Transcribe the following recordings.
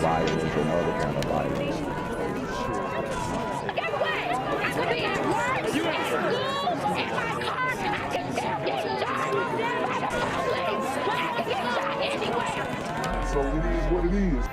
violence and other kind of violence. Get away! I could be at work, at school, in my car, I can still get shot by the police. I can get shot anywhere. So it is what it is.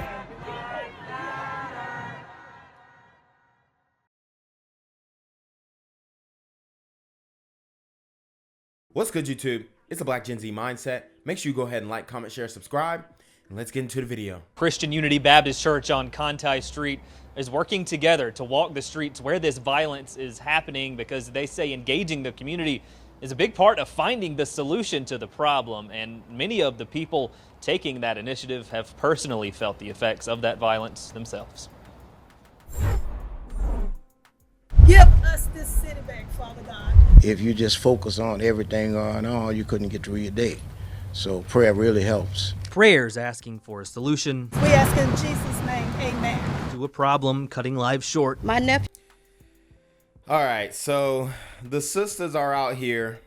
What's good, YouTube? It's the Black Gen Z Mindset. Make sure you go ahead and like, comment, share, subscribe, and let's get into the video. Christian Unity Baptist Church on Conti Street is working together to walk the streets where this violence is happening because they say engaging the community is a big part of finding the solution to the problem. And many of the people taking that initiative have personally felt the effects of that violence themselves. Give us this city back, Father God. If you just focus on everything going on, you couldn't get through your day. So prayer really helps. Prayers asking for a solution We ask in Jesus' name, amen. to a problem cutting lives short. My nephew. All right, so the sisters are out here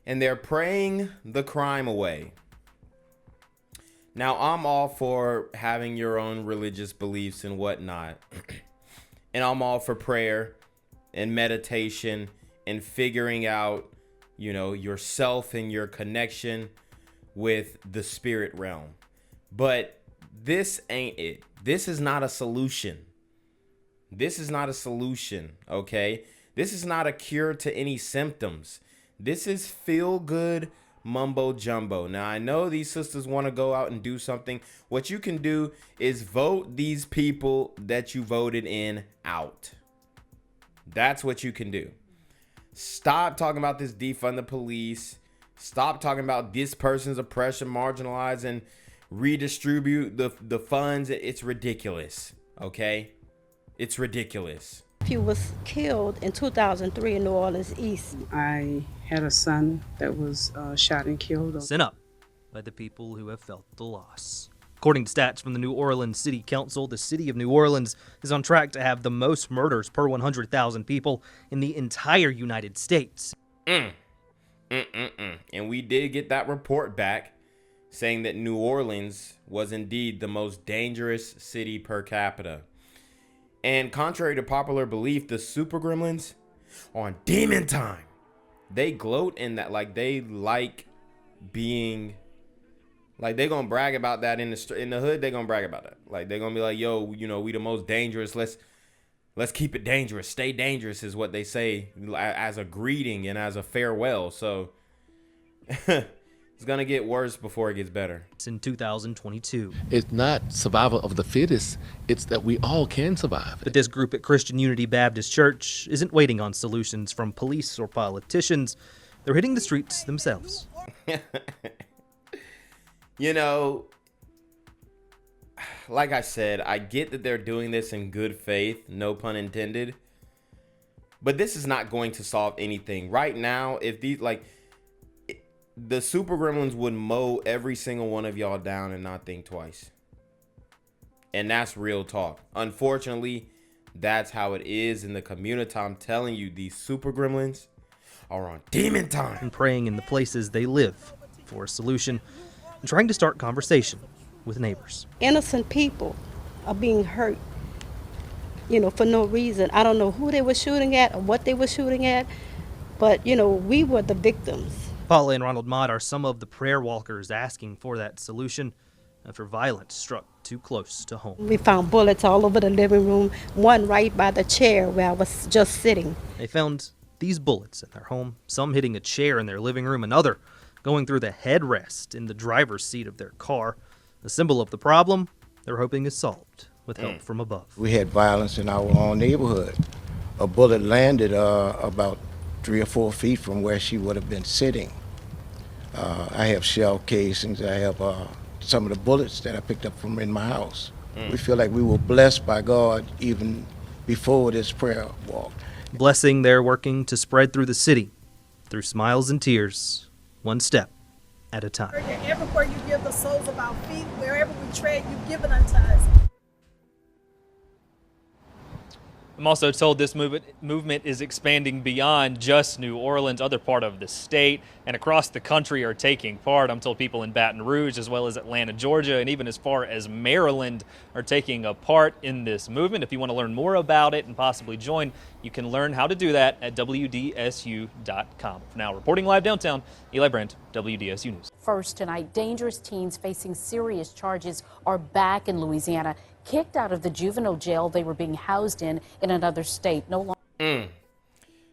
and they're praying the crime away. Now, I'm all for having your own religious beliefs and whatnot. And I'm all for prayer and meditation and figuring out, you know, yourself and your connection with the spirit realm. But this ain't it. This is not a solution. This is not a solution, okay? This is not a cure to any symptoms. This is feel good mumbo jumbo. Now, I know these sisters want to go out and do something. What you can do is vote these people that you voted in out. That's what you can do. Stop talking about this defund the police. Stop talking about this person's oppression, marginalize, and redistribute the funds. It's ridiculous, okay? It's ridiculous. He was killed in 2003 in New Orleans East. I had a son that was shot and killed. Sent up by the people who have felt the loss. According to stats from the New Orleans City Council, the city of New Orleans is on track to have the most murders per 100,000 people in the entire United States. And we did get that report back saying that New Orleans was indeed the most dangerous city per capita. And contrary to popular belief, the super gremlins are on demon time. They gloat in that, like they like being, like they gonna brag about that in the hood. They gonna brag about that. Like they gonna be like, yo, you know, we the most dangerous. Let's keep it dangerous. Stay dangerous is what they say as a greeting and as a farewell. So it's gonna get worse before it gets better. It's in 2022. It's not survival of the fittest. It's that we all can survive. But this group at Christian Unity Baptist Church isn't waiting on solutions from police or politicians. They're hitting the streets themselves. You know, like I said, I get that they're doing this in good faith, no pun intended. But this is not going to solve anything. Right now, if these, like, the super gremlins would mow every single one of y'all down and not think twice. And that's real talk. Unfortunately, that's how it is in the community. I'm telling you, these super gremlins are on demon time. And praying in the places they live for a solution and trying to start conversation with neighbors. Innocent people are being hurt, you know, for no reason. I don't know who they were shooting at or what they were shooting at, but, you know, we were the victims. Paula and Ronald Mott are some of the prayer walkers asking for that solution after violence struck too close to home. We found bullets all over the living room, one right by the chair where I was just sitting. They found these bullets in their home, some hitting a chair in their living room, another going through the headrest in the driver's seat of their car. A symbol of the problem they're hoping is solved with help from above. We had violence in our own neighborhood. A bullet landed about 3 or 4 feet from where she would have been sitting. I have shell casings. I have some of the bullets that I picked up from in my house. We feel like we were blessed by God even before this prayer walk. Blessing they're working to spread through the city, through smiles and tears, one step at a time. Everywhere you give the soles of our feet, wherever we tread, you've given unto us. I'm also told this movement is expanding beyond just New Orleans. Other part of the state and across the country are taking part. I'm told people in Baton Rouge, as well as Atlanta, Georgia, and even as far as Maryland are taking a part in this movement. If you want to learn more about it and possibly join, you can learn how to do that at WDSU.com. For now, reporting live downtown, Eli Brandt, WDSU News. First tonight, dangerous teens facing serious charges are back in Louisiana, kicked out of the juvenile jail they were being housed in another state. No longer.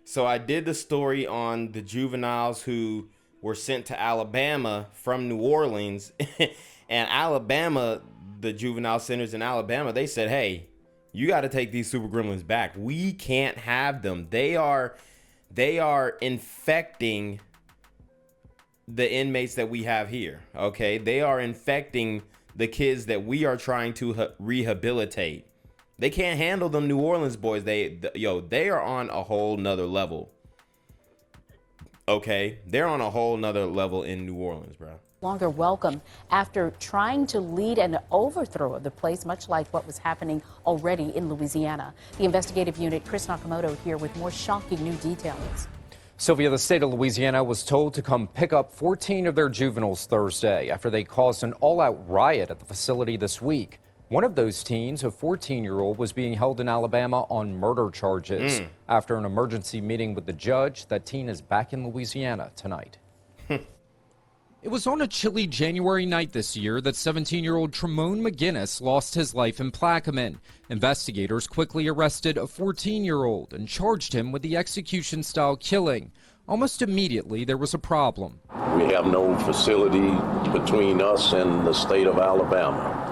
So I did the story on the juveniles who were sent to Alabama from New Orleans. And Alabama, the juvenile centers in Alabama, they said, hey, you got to take these super gremlins back. We can't have them. They are infecting the inmates that we have here. Okay, they are infecting the kids that we are trying to rehabilitate. They can't handle them New Orleans boys. They are on a whole nother level. Okay, they're on a whole nother level in New Orleans, bro. Longer welcome after trying to lead an overthrow of the place, much like what was happening already in Louisiana. The investigative unit, Chris Nakamoto, here with more shocking new details. Sylvia, the state of Louisiana was told to come pick up 14 of their juveniles Thursday after they caused an all-out riot at the facility this week. One of those teens, a 14-year-old, was being held in Alabama on murder charges. After an emergency meeting with the judge, that teen is back in Louisiana tonight. It was on a chilly January night this year that 17-year-old Tremone McGinnis lost his life in Plaquemine. Investigators quickly arrested a 14-year-old and charged him with the execution-style killing. Almost immediately, there was a problem. We have no facility between us and the state of Alabama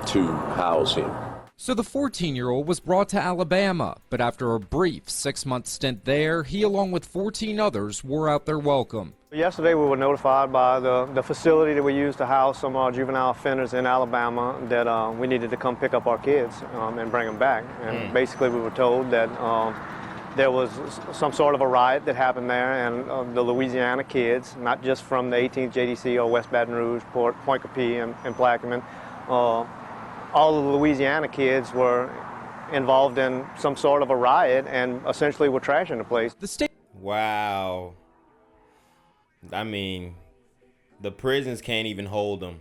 to house him. So the 14-year-old was brought to Alabama, but after a brief 6-month stint there, he along with 14 others wore out their welcome. Yesterday we were notified by the facility that we use to house some juvenile offenders in Alabama that we needed to come pick up our kids and bring them back. And basically we were told that there was some sort of a riot that happened there, and the Louisiana kids, not just from the 18th JDC or West Baton Rouge, Point Capee and Plaquemine, all of the Louisiana kids were involved in some sort of a riot and essentially were trashing the place. Wow. I mean, the prisons can't even hold them.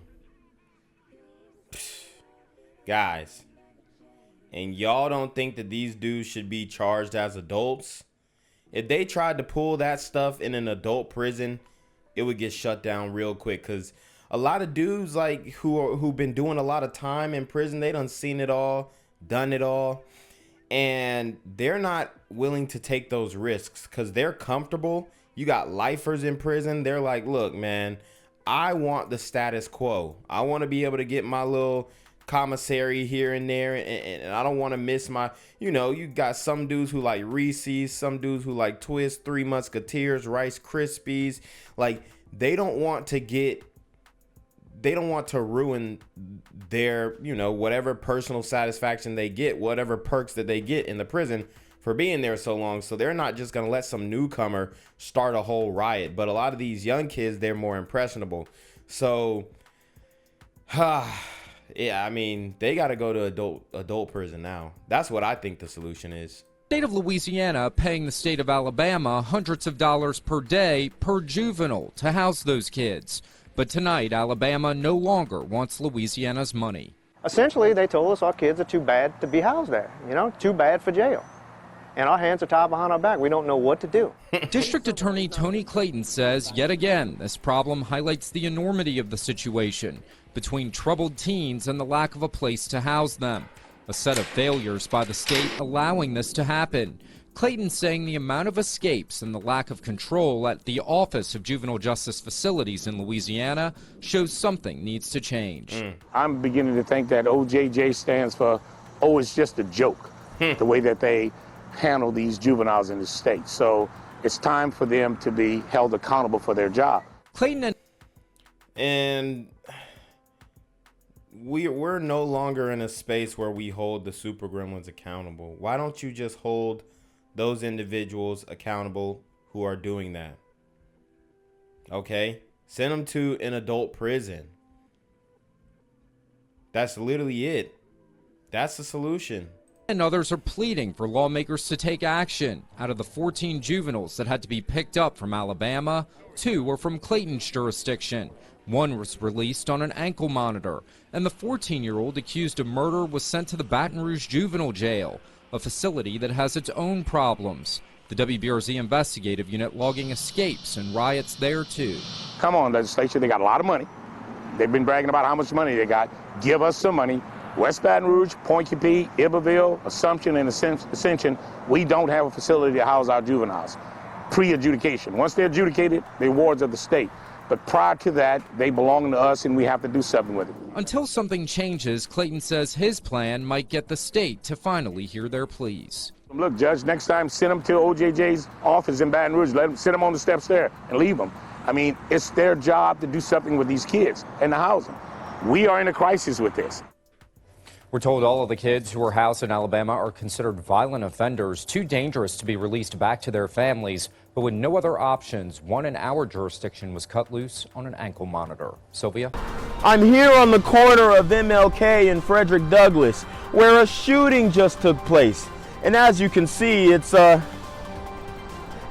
Guys. And y'all don't think that these dudes should be charged as adults? If they tried to pull that stuff in an adult prison, it would get shut down real quick. Because a lot of dudes like who've been doing a lot of time in prison, they done seen it all, done it all. And they're not willing to take those risks because they're comfortable. You got lifers in prison. They're like, look, man, I want the status quo. I want to be able to get my little commissary here and there, and I don't want to miss my, you got some dudes who like Reese's, some dudes who like Twist, Three Musketeers, Rice Krispies. Like, they don't want to ruin their, whatever personal satisfaction they get, whatever perks that they get in the prison for being there so long. So they're not just going to let some newcomer start a whole riot. But a lot of these young kids, they're more impressionable. So, yeah, I mean, they got to go to adult prison now. That's what I think the solution is. State of Louisiana paying the state of Alabama hundreds of dollars per day per juvenile to house those kids. But tonight, Alabama no longer wants Louisiana's money. Essentially, they told us our kids are too bad to be housed there, too bad for jail. And our hands are tied behind our back. We don't know what to do. District Attorney Tony Clayton says, yet again, this problem highlights the enormity of the situation between troubled teens and the lack of a place to house them. A set of failures by the state allowing this to happen. Clayton saying the amount of escapes and the lack of control at the Office of Juvenile Justice Facilities in Louisiana shows something needs to change. I'm beginning to think that OJJ stands for, oh, it's just a joke, the way that they handle these juveniles in the state. So it's time for them to be held accountable for their job. Clayton and we're no longer in a space where we hold the super gremlins accountable. Why don't you just hold those individuals accountable who are doing that? Okay? Send them to an adult prison. That's literally it. That's the solution. And others are pleading for lawmakers to take action. Out of the 14 juveniles that had to be picked up from Alabama, 2 were from Clayton's jurisdiction. 1 was released on an ankle monitor, and the 14-year-old accused of murder was sent to the Baton Rouge Juvenile Jail, a facility that has its own problems. The WBRZ investigative unit logging escapes and riots there too. Come on, legislature, they got a lot of money. They've been bragging about how much money they got. Give us some money. West Baton Rouge, Pointe-Coupee, Iberville, Assumption, and Ascension, we don't have a facility to house our juveniles. Pre-adjudication. Once they're adjudicated, they're wards of the state. But prior to that, they belong to us and we have to do something with it. Until something changes, Clayton says his plan might get the state to finally hear their pleas. Look, Judge, next time send them to OJJ's office in Baton Rouge. Let them sit them on the steps there and leave them. I mean, it's their job to do something with these kids and the housing. We are in a crisis with this. We're told all of the kids who were housed in Alabama are considered violent offenders, too dangerous to be released back to their families. But with no other options, 1 in our jurisdiction was cut loose on an ankle monitor. Sylvia? I'm here on the corner of MLK and Frederick Douglass, where a shooting just took place. And as you can see, it's a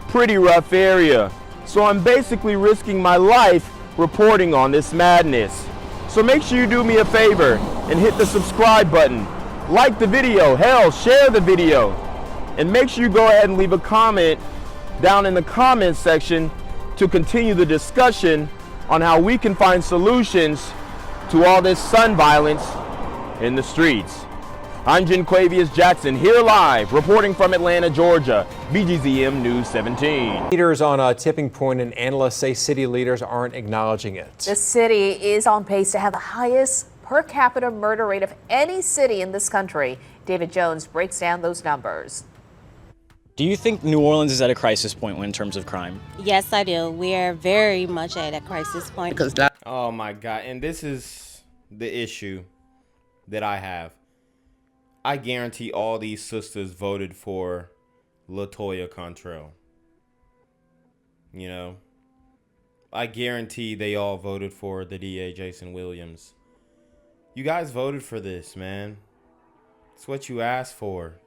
pretty rough area. So I'm basically risking my life reporting on this madness. So make sure you do me a favor and hit the subscribe button. Like the video, hell, share the video. And make sure you go ahead and leave a comment down in the comments section to continue the discussion on how we can find solutions to all this son violence in the streets. I'm Jenquavius Jackson, here live, reporting from Atlanta, Georgia, BGZM News 17. Leaders on a tipping point, and analysts say city leaders aren't acknowledging it. The city is on pace to have the highest per capita murder rate of any city in this country. David Jones breaks down those numbers. Do you think New Orleans is at a crisis point in terms of crime? Yes, I do. We are very much at a crisis point. Oh my God, and this is the issue that I have. I guarantee all these sisters voted for LaToya Cantrell. You know, I guarantee they all voted for the DA, Jason Williams. You guys voted for this, man. It's what you asked for.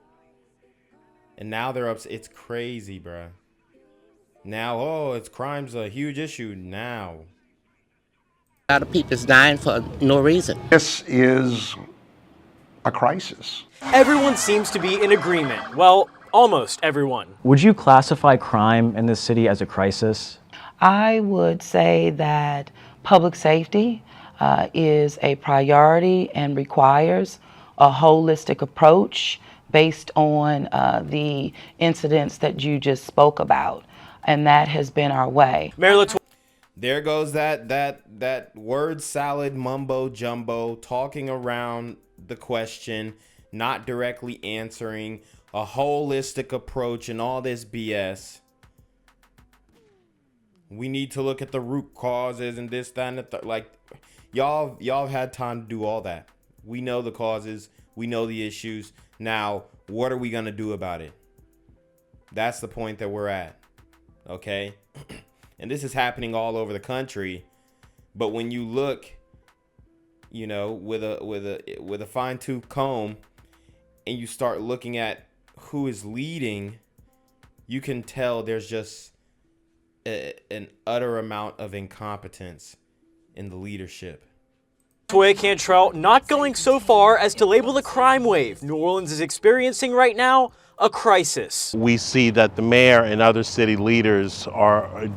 And now they're upset. It's crazy, bruh. Now, oh, it's crime's a huge issue now. A lot of people's dying for no reason. This is a crisis. Everyone seems to be in agreement. Well, almost everyone. Would you classify crime in this city as a crisis? I would say that public safety is a priority and requires a holistic approach based on the incidents that you just spoke about, and that has been our way. There goes that word salad mumbo jumbo, talking around the question, not directly answering, a holistic approach and all this BS. We need to look at the root causes and this, that, and the third. Like, y'all had time to do all that. We know the causes. We know the issues. Now, what are we going to do about it? That's the point that we're at. Okay? And this is happening all over the country. But when you look, you know, with a fine-tooth comb, and you start looking at who is leading, you can tell there's just an utter amount of incompetence in the leadership. LaToya Cantrell not going so far as to label the crime wave New Orleans is experiencing right now a crisis. We see that the mayor and other city leaders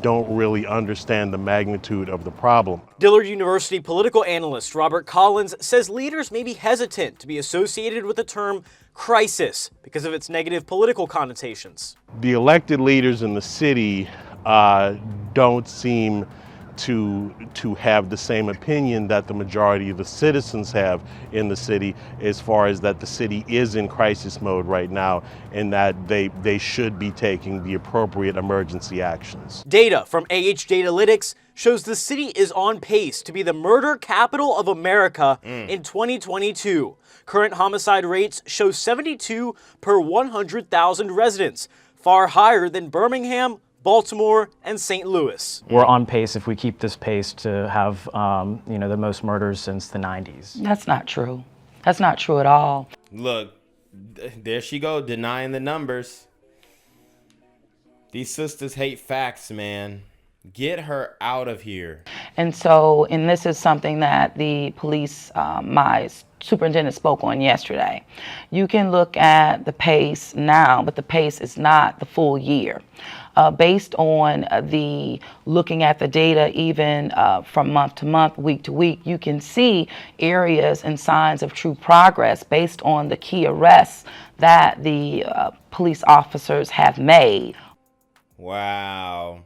don't really understand the magnitude of the problem. Dillard University political analyst Robert Collins says leaders may be hesitant to be associated with the term crisis because of its negative political connotations. The elected leaders in the city don't seem to have the same opinion that the majority of the citizens have in the city, as far as that the city is in crisis mode right now and that they should be taking the appropriate emergency actions. Data from AH Datalytics shows the city is on pace to be the murder capital of America in 2022. Current homicide rates show 72 per 100,000 residents, far higher than Birmingham, Baltimore, and St. Louis. We're on pace, if we keep this pace, to have the most murders since the 90s. That's not true. That's not true at all. Look, There she go, denying the numbers. These sisters hate facts, man. Get her out of here. And so, and this is something that the police, my superintendent spoke on yesterday. You can look at the pace now, but the pace is not the full year. Based on the looking at the data, even from month to month, week to week, you can see areas and signs of true progress based on the key arrests that the police officers have made. Wow.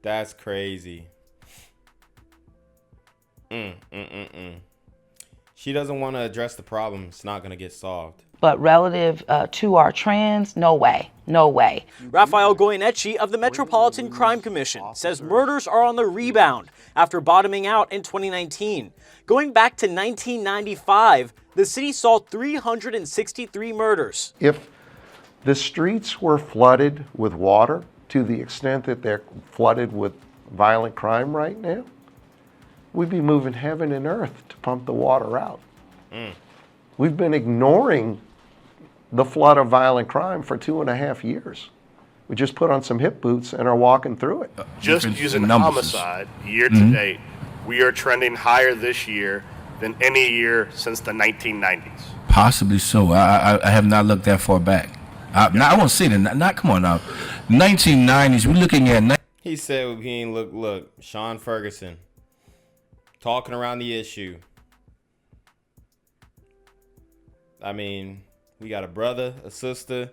That's crazy. She doesn't want to address the problem. It's not going to get solved. But relative to our trends, no way, no way. Rafael Goyeneche of the Metropolitan Crime Commission says murders are on the rebound after bottoming out in 2019. Going back to 1995, the city saw 363 murders. If the streets were flooded with water to the extent that they're flooded with violent crime right now, we'd be moving heaven and earth to pump the water out. We've been ignoring the flood of violent crime for 2.5 years. We just put on some hip boots and are walking through it. Just using homicide year to date, we are trending higher this year than any year since the 1990s. Possibly so. I have not looked that far back. Now I won't say that. Not come on now. 1990s. We're looking at. He said he ain't look. Sean Ferguson talking around the issue. I mean, we got a brother, a sister.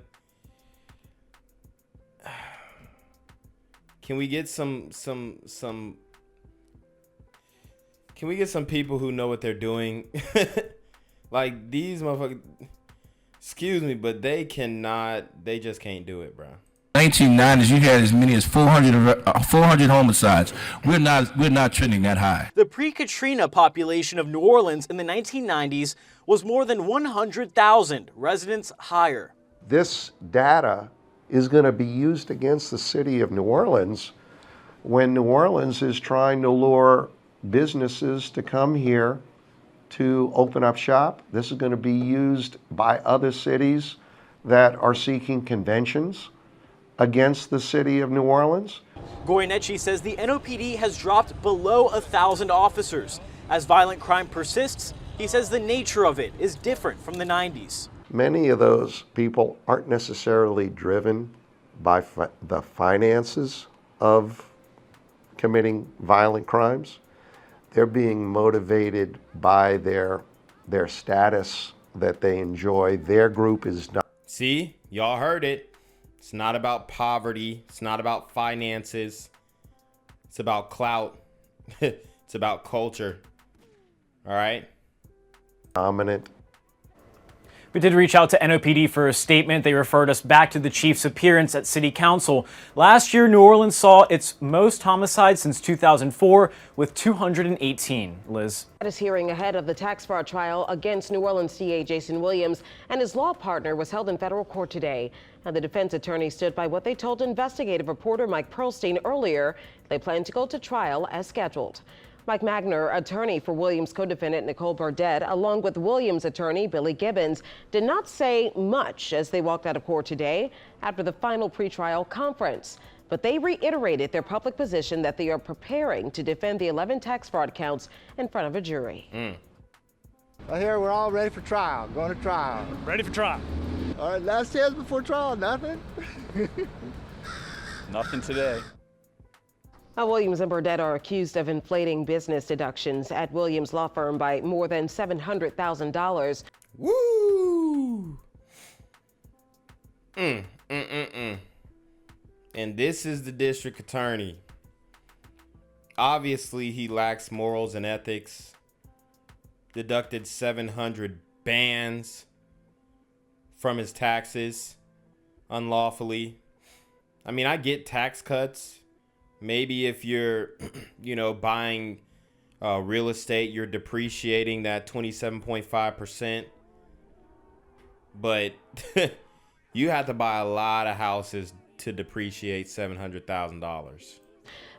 Can we get some Can we get some people who know what they're doing? Like these motherfuckers, excuse me, but they just can't do it, bro. 1990s, you had as many as 400 homicides. We're not trending that high. The pre-Katrina population of New Orleans in the 1990s was more than 100,000 residents higher. This data is going to be used against the city of New Orleans when New Orleans is trying to lure businesses to come here to open up shop. This is going to be used by other cities that are seeking conventions against the city of New Orleans. Goyeneche says the NOPD has dropped below 1,000 officers. As violent crime persists, he says the nature of it is different from the 90s. Many of those people aren't necessarily driven by the finances of committing violent crimes. They're being motivated by their status that they enjoy. Their group is not. See, y'all heard it. It's not about poverty. It's not about finances. It's about clout. It's about culture. All right? Dominant. We did reach out to NOPD for a statement. They referred us back to the chief's appearance at City Council. Last year, New Orleans saw its most homicides since 2004 with 218. Liz. That is hearing ahead of the tax fraud trial against New Orleans DA Jason Williams and his law partner was held in federal court today. And the defense attorney stood by what they told investigative reporter Mike Pearlstein earlier. They plan to go to trial as scheduled. Mike Magner, attorney for Williams co-defendant Nicole Burdett, along with Williams attorney Billy Gibbons, did not say much as they walked out of court today after the final pretrial conference. But they reiterated their public position that they are preparing to defend the 11 tax fraud counts in front of a jury. Well, here we're all ready for trial, going to trial. Ready for trial. All right, last chance before trial, nothing? Nothing today. Williams and Burdett are accused of inflating business deductions at Williams' law firm by more than $700,000. Woo! And this is the district attorney. Obviously, he lacks morals and ethics. Deducted 700 bands from his taxes unlawfully. I mean, I get tax cuts. Maybe if you're, buying real estate, you're depreciating that 27.5%. But you have to buy a lot of houses to depreciate $700,000.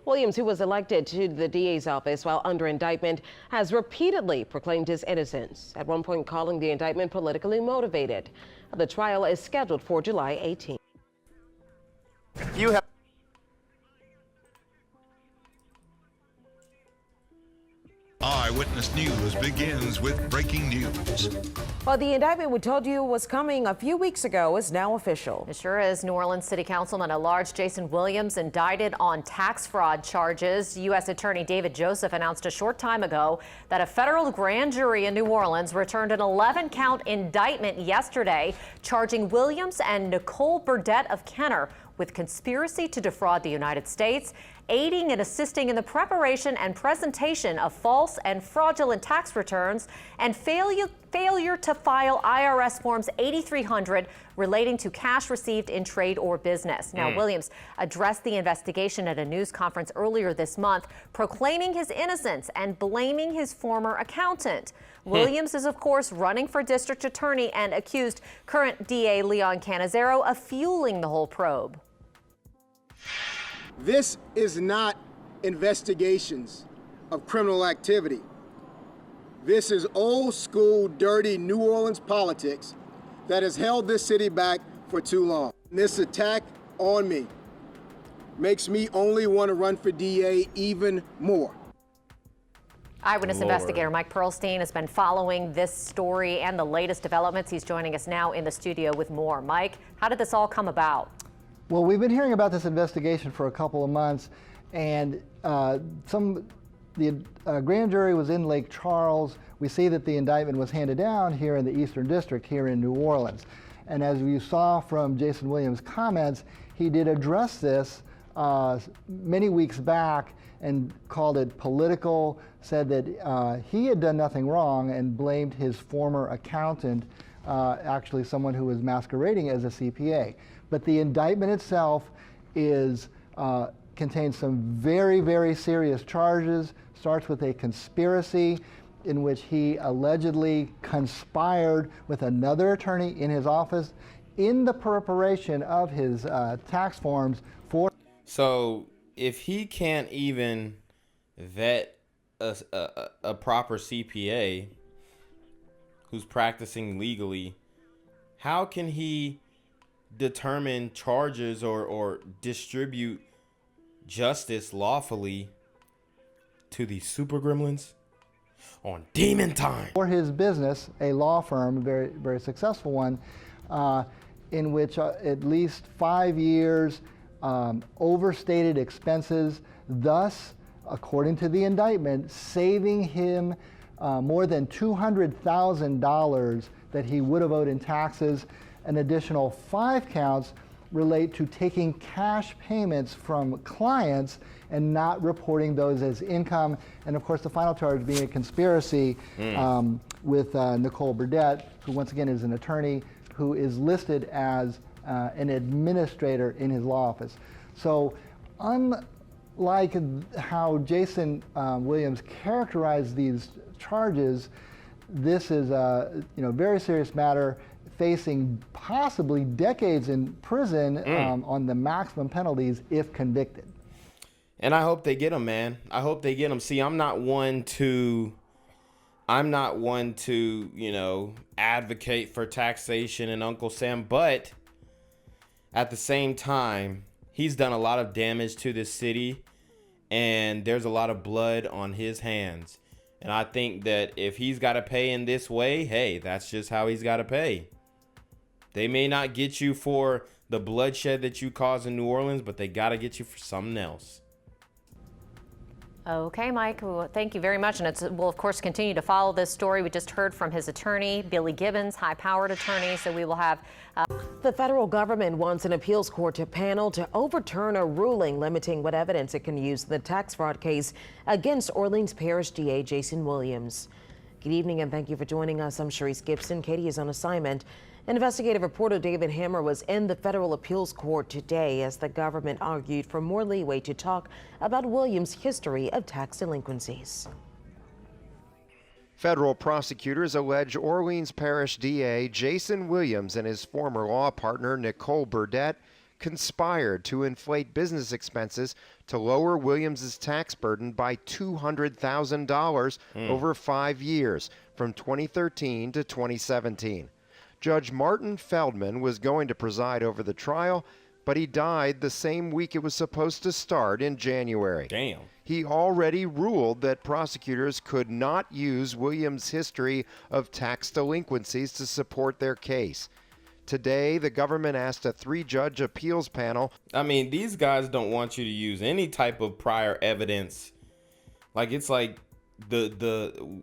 Williams, who was elected to the DA's office while under indictment, has repeatedly proclaimed his innocence, at one point calling the indictment politically motivated. The trial is scheduled for July 18th. You have Eyewitness News begins with breaking news. Well, the indictment we told you was coming a few weeks ago is now official. It sure is. New Orleans City Councilman at large Jason Williams indicted on tax fraud charges. U.S. Attorney David Joseph announced a short time ago that a federal grand jury in New Orleans returned an 11-count indictment yesterday, charging Williams and Nicole Burdett of Kenner with conspiracy to defraud the United States, aiding and assisting in the preparation and presentation of false and fraudulent tax returns, and failure to file IRS Forms 8300 relating to cash received in trade or business. Now, Williams addressed the investigation at a news conference earlier this month, proclaiming his innocence and blaming his former accountant. Williams is, of course, running for district attorney and accused current DA Leon Cannizzaro of fueling the whole probe. This is not investigations of criminal activity. This is old school, dirty New Orleans politics that has held this city back for too long. This attack on me makes me only want to run for DA even more. Eyewitness investigator Mike Pearlstein has been following this story and the latest developments. He's joining us now in the studio with more. Mike, how did this all come about? Well, we've been hearing about this investigation for a couple of months, and the grand jury was in Lake Charles. We see that the indictment was handed down here in the Eastern District here in New Orleans. And as you saw from Jason Williams' comments, he did address this many weeks back and called it political, said that he had done nothing wrong, and blamed his former accountant, actually someone who was masquerading as a CPA. But the indictment itself contains some very, very serious charges. Starts with a conspiracy in which he allegedly conspired with another attorney in his office in the preparation of his tax forms for. So if he can't even vet a proper CPA who's practicing legally, how can he determine charges or distribute justice lawfully to these super gremlins on demon time? For his business, a law firm, a very, very successful one, in which at least 5 years overstated expenses, thus, according to the indictment, saving him more than $200,000 that he would have owed in taxes. An additional 5 counts relate to taking cash payments from clients and not reporting those as income. And of course, the final charge being a conspiracy with Nicole Burdett, who once again is an attorney who is listed as an administrator in his law office. So unlike how Jason Williams characterized these charges, this is a very serious matter, facing possibly decades in prison on the maximum penalties if convicted. And I hope they get him, man. I hope they get him. See, I'm not one to, advocate for taxation and Uncle Sam, but at the same time, he's done a lot of damage to this city, and there's a lot of blood on his hands. And I think that if he's got to pay in this way, hey, that's just how he's got to pay. They may not get you for the bloodshed that you caused in New Orleans, but they got to get you for something else. Okay, Mike, well, thank you very much. And we'll, of course, continue to follow this story. We just heard from his attorney, Billy Gibbons, high-powered attorney, so we will have... The federal government wants an appeals court panel to overturn a ruling limiting what evidence it can use in the tax fraud case against Orleans Parish DA Jason Williams. Good evening and thank you for joining us. I'm Sharice Gibson. Katie is on assignment. Investigative reporter David Hammer was in the federal appeals court today as the government argued for more leeway to talk about Williams' history of tax delinquencies. Federal prosecutors allege Orleans Parish DA Jason Williams and his former law partner Nicole Burdett conspired to inflate business expenses to lower Williams' tax burden by $200,000 over 5 years, from 2013 to 2017. Judge Martin Feldman was going to preside over the trial, but he died the same week it was supposed to start in January. Damn. He already ruled that prosecutors could not use Williams' history of tax delinquencies to support their case. Today, the government asked a 3-judge appeals panel. I mean, these guys don't want you to use any type of prior evidence. Like, it's like the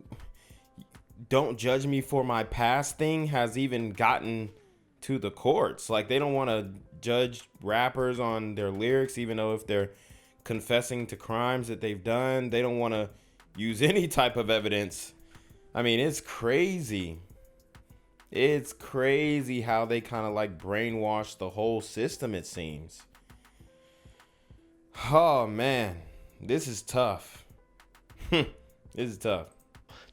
don't judge me for my past thing has even gotten to the courts. Like, they don't want to judge rappers on their lyrics, even though if they're confessing to crimes that they've done, they don't want to use any type of evidence. I mean, it's crazy. It's crazy how they kind of like brainwash the whole system, it seems. Oh man, this is tough. This is tough.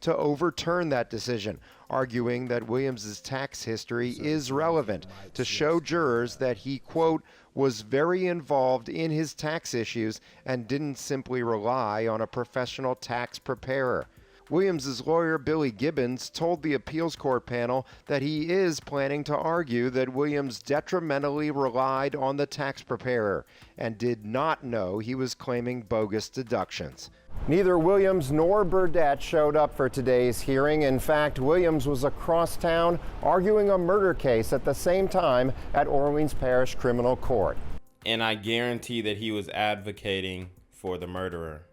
To overturn that decision, arguing that Williams' tax history is relevant to show jurors that he, quote, was very involved in his tax issues and didn't simply rely on a professional tax preparer. Williams' lawyer, Billy Gibbons, told the appeals court panel that he is planning to argue that Williams detrimentally relied on the tax preparer and did not know he was claiming bogus deductions. Neither Williams nor Burdett showed up for today's hearing. In fact, Williams was across town arguing a murder case at the same time at Orleans Parish Criminal Court. And I guarantee that he was advocating for the murderer.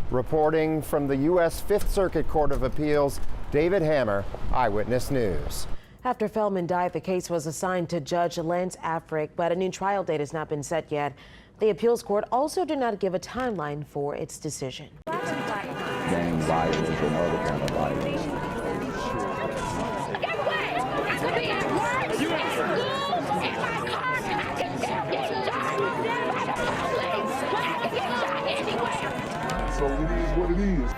Reporting from the U.S. Fifth Circuit Court of Appeals, David Hammer, Eyewitness News. After Feldman died, the case was assigned to Judge Lance Afric, but a new trial date has not been set yet. The appeals court also did not give a timeline for its decision. Gang violence and other kind of violence. So it is what it is.